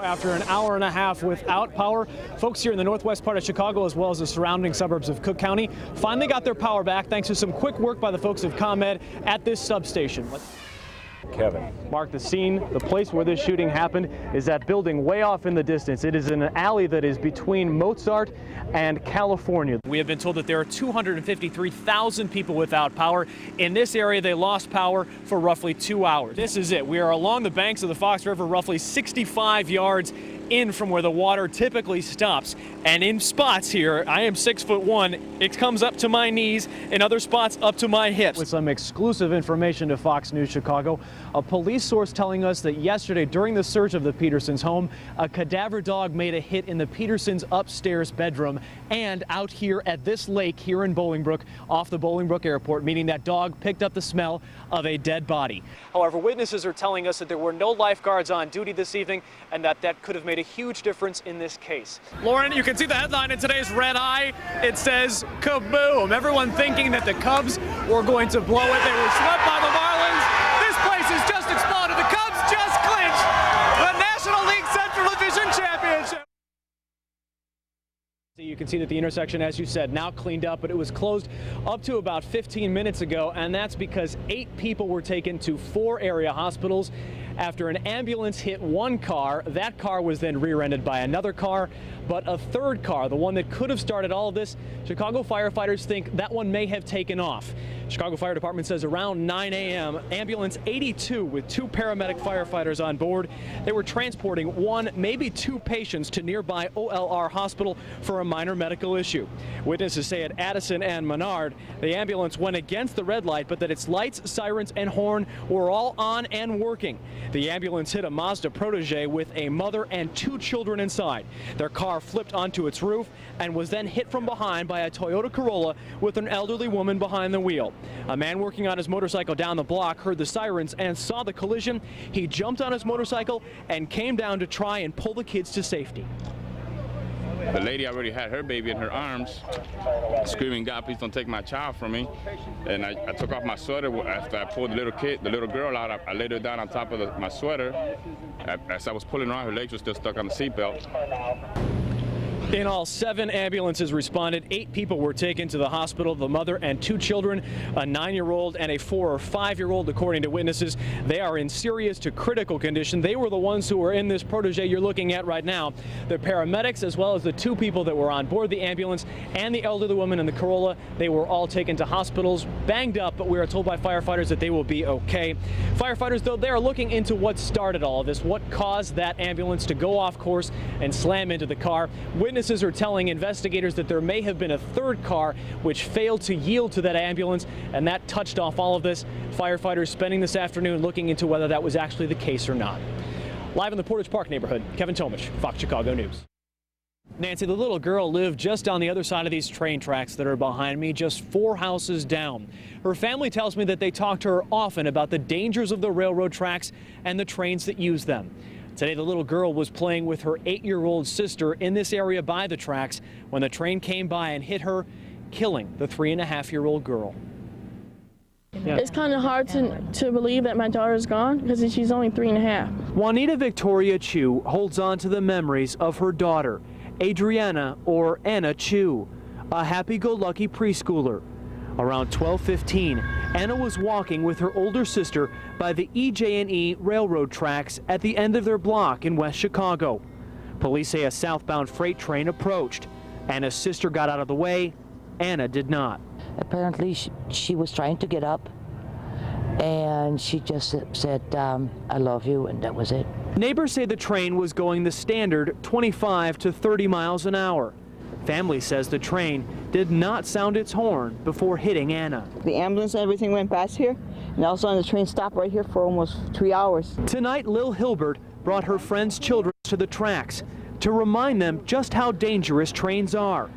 After an hour and a half without power, folks here in the northwest part of Chicago, as well as the surrounding suburbs of Cook County, finally got their power back thanks to some quick work by the folks of ComEd at this substation. Kevin. Mark the scene. The place where this shooting happened is that building way off in the distance. It is in an alley that is between Mozart and California. We have been told that there are 253,000 people without power. In this area, they lost power for roughly 2 hours. This is it. We are along the banks of the Fox River, roughly 65 yards in from where the water typically stops. And in spots here, I am 6'1", it comes up to my knees, in other spots up to my hips. With some exclusive information to Fox News Chicago, a police source telling us that yesterday during the search of the Petersons' home, a cadaver dog made a hit in the Petersons' upstairs bedroom and out here at this lake here in Bolingbrook off the Bolingbrook Airport, meaning that dog picked up the smell of a dead body. However, witnesses are telling us that there were no lifeguards on duty this evening and that could have made a huge difference in this case. Lauren, you can see the headline in today's Red Eye. It says, kaboom. Everyone thinking that the Cubs were going to blow it. They were swept by the Marlins. This place has just exploded. The Cubs just clinched the National League Central Division Championship. You can see that the intersection, as you said, now cleaned up, but it was closed up to about 15 minutes ago, and that's because 8 people were taken to 4 area hospitals after an ambulance hit one car. That car was then rear-ended by another car, but a third car, the one that could have started all of this, Chicago firefighters think that one may have taken off. Chicago Fire Department says around 9 a.m., ambulance 82 with 2 paramedic firefighters on board. They were transporting 1, maybe 2 patients to nearby OLR Hospital for a minor medical issue. Witnesses say at Addison and Menard, the ambulance went against the red light, but that its lights, sirens, and horn were all on and working. The ambulance hit a Mazda Protege with a mother and 2 children inside. Their car flipped onto its roof and was then hit from behind by a Toyota Corolla with an elderly woman behind the wheel. A man working on his motorcycle down the block heard the sirens and saw the collision. He jumped on his motorcycle and came down to try and pull the kids to safety. The lady already had her baby in her arms, screaming, "God, please don't take my child from me." And I took off my sweater. After I pulled the little girl out, I laid her down on top of my sweater. As I was pulling her on, her legs were still stuck on the seatbelt. In all, 7 ambulances responded. 8 people were taken to the hospital, the mother and 2 children, a 9-year-old and a 4 or 5-year-old, according to witnesses. They are in serious to critical condition. They were the ones who were in this Protege you're looking at right now. The paramedics, as well as the 2 people that were on board the ambulance and the elderly woman in the Corolla, they were all taken to hospitals, banged up, but we are told by firefighters that they will be okay. Firefighters, though, they are looking into what started all of this, what caused that ambulance to go off course and slam into the car. Witnesses are telling investigators that there may have been a third car which failed to yield to that ambulance, and that touched off all of this. Firefighters spending this afternoon looking into whether that was actually the case or not. Live in the Portage Park neighborhood, Kevin Tomich, Fox Chicago News. Nancy, the little girl lived just on the other side of these train tracks that are behind me, just 4 houses down. Her family tells me that they talk to her often about the dangers of the railroad tracks and the trains that use them. Today, the little girl was playing with her 8-year-old sister in this area by the tracks when the train came by and hit her, killing the 3.5-year-old girl. Yeah. It's kind of hard to believe that my daughter's gone because she's only 3.5. Juanita Victoria Chu holds on to the memories of her daughter, Adriana, or Anna Chu, a happy-go-lucky preschooler. Around 12:15, Anna was walking with her older sister by the EJ&E railroad tracks at the end of their block in West Chicago. Police say a southbound freight train approached. Anna's sister got out of the way. Anna did not. Apparently she was trying to get up and she just said, "I love you," and that was it. Neighbors say the train was going the standard 25 to 30 miles an hour. Family says the train did not sound its horn before hitting Anna. The ambulance and everything went past here, and all of a sudden the train stopped right here for almost 3 hours. Tonight, Lil Hilbert brought her friend's children to the tracks to remind them just how dangerous trains are.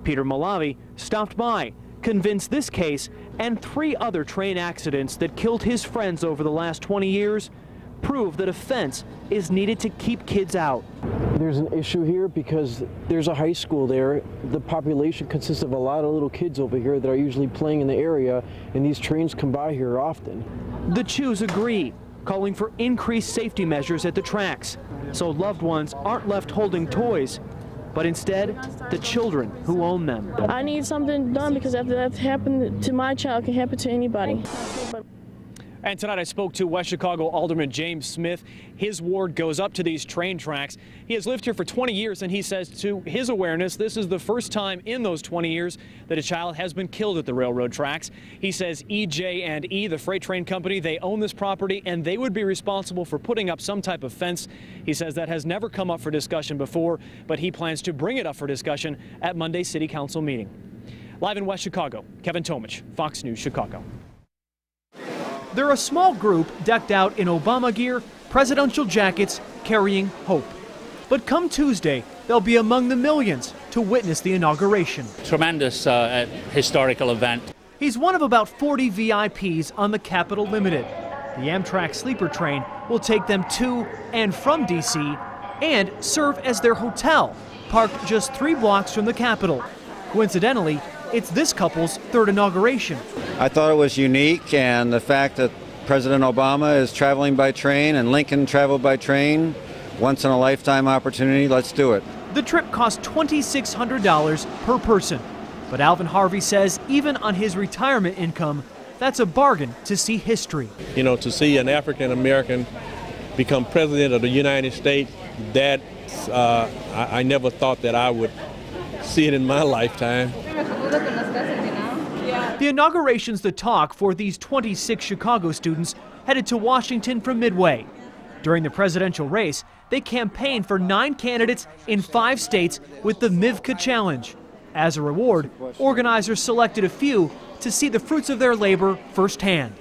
Peter Malavi stopped by, convinced this case and 3 other train accidents that killed his friends over the last 20 years prove that a fence is needed to keep kids out. There's an issue here because there's a high school there. The population consists of a lot of little kids over here that are usually playing in the area, and these trains come by here often. The Chews agree, calling for increased safety measures at the tracks. so loved ones aren't left holding toys, but instead the children who own them. I need something done because if that happened to my child, it can happen to anybody. And tonight I spoke to West Chicago Alderman James Smith. His ward goes up to these train tracks. He has lived here for 20 years, and he says to his awareness, this is the first time in those 20 years that a child has been killed at the railroad tracks. He says EJ&E, the freight train company, they own this property, and they would be responsible for putting up some type of fence. He says that has never come up for discussion before, but he plans to bring it up for discussion at Monday's City Council meeting. Live in West Chicago, Kevin Tomich, Fox News Chicago. They're a small group decked out in Obama gear, presidential jackets, carrying hope. But come Tuesday, they'll be among the millions to witness the inauguration. Tremendous historical event. He's one of about 40 VIPs on the Capitol Limited. The Amtrak sleeper train will take them to and from D.C. and serve as their hotel, parked just 3 blocks from the Capitol. Coincidentally, it's this couple's third inauguration. I thought it was unique, and the fact that President Obama is traveling by train and Lincoln traveled by train, once in a lifetime opportunity, let's do it. The trip cost $2,600 per person, but Alvin Harvey says even on his retirement income, that's a bargain to see history. You know, to see an African American become president of the United States, that I never thought that I would see it in my lifetime. The inauguration's the talk for these 26 Chicago students headed to Washington from Midway. During the presidential race, they campaigned for 9 candidates in 5 states with the MIVCA Challenge. As a reward, organizers selected a few to see the fruits of their labor firsthand.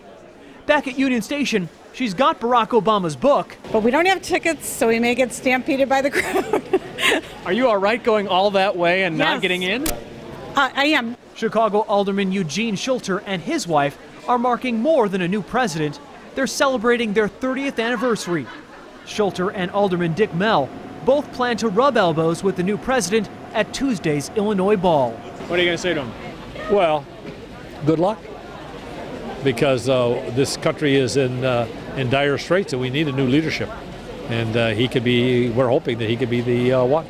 Back at Union Station, she's got Barack Obama's book. But we don't have tickets, so we may get stampeded by the crowd. Are you all right going all that way and not getting in? I am. Chicago Alderman Eugene Schulter and his wife are marking more than a new president. They're celebrating their 30th anniversary. Schulter and Alderman Dick Mell both plan to rub elbows with the new president at Tuesday's Illinois Ball. What are you going to say to him? Well, good luck, because this country is in dire straits and we need a new leadership. And we're hoping that he could be the one.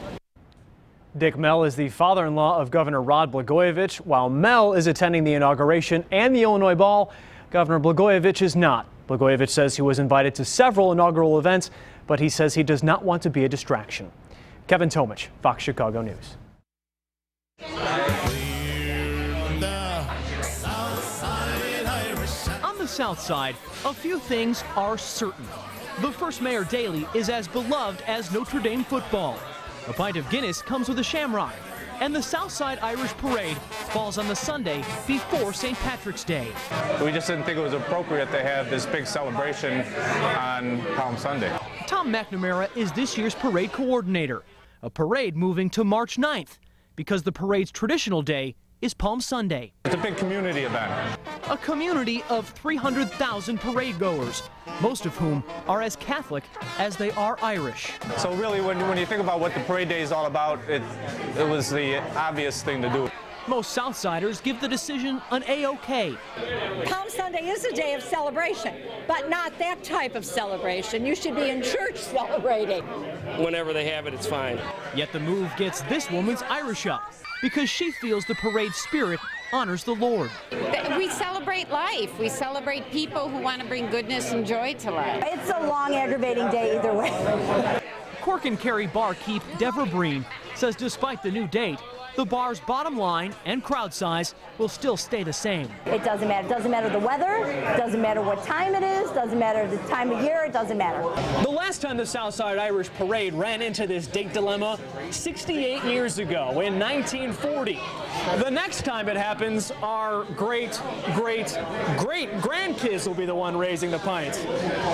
Dick Mell is the father-in-law of Governor Rod Blagojevich. While Mell is attending the inauguration and the Illinois Ball, Governor Blagojevich is not. Blagojevich says he was invited to several inaugural events, but he says he does not want to be a distraction. Kevin Tomich, Fox Chicago News. On the South Side, a few things are certain. The first Mayor Daley is as beloved as Notre Dame football. A pint of Guinness comes with a shamrock, and the Southside Irish Parade falls on the Sunday before St. Patrick's Day. We just didn't think it was appropriate to have this big celebration on Palm Sunday. Tom McNamara is this year's parade coordinator. A parade moving to March 9th because the parade's traditional day is Palm Sunday. It's a big community event. A community of 300,000 parade goers, most of whom are as Catholic as they are Irish. So really, when you think about what the parade day is all about, it was the obvious thing to do. Most Southsiders give the decision an A-OK. Palm Sunday is a day of celebration, but not that type of celebration. You should be in church celebrating. Whenever they have it, it's fine. Yet the move gets this woman's Irish up because she feels the parade spirit honors the Lord. We celebrate life. We celebrate people who want to bring goodness and joy to life. It's a long, aggravating day either way. Cork and Kerry barkeep Deborah Breen says despite the new date, the bar's bottom line and crowd size will still stay the same. It doesn't matter. It doesn't matter the weather. It doesn't matter what time it is. It doesn't matter the time of year. It doesn't matter. The last time the Southside Irish Parade ran into this date dilemma, 68 years ago in 1940. The next time it happens, our great grandkids will be the one raising the pint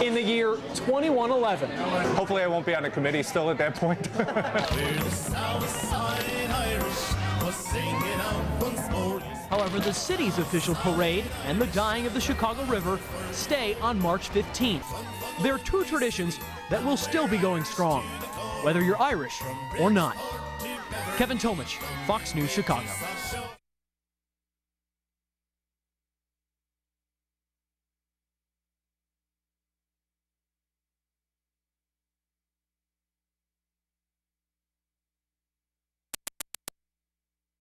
in the year 2111. Hopefully I won't be on the committee still at that point. However, the city's official parade and the dyeing of the Chicago River stay on March 15th. There are 2 traditions that will still be going strong, whether you're Irish or not. Kevin Tomich, Fox News Chicago.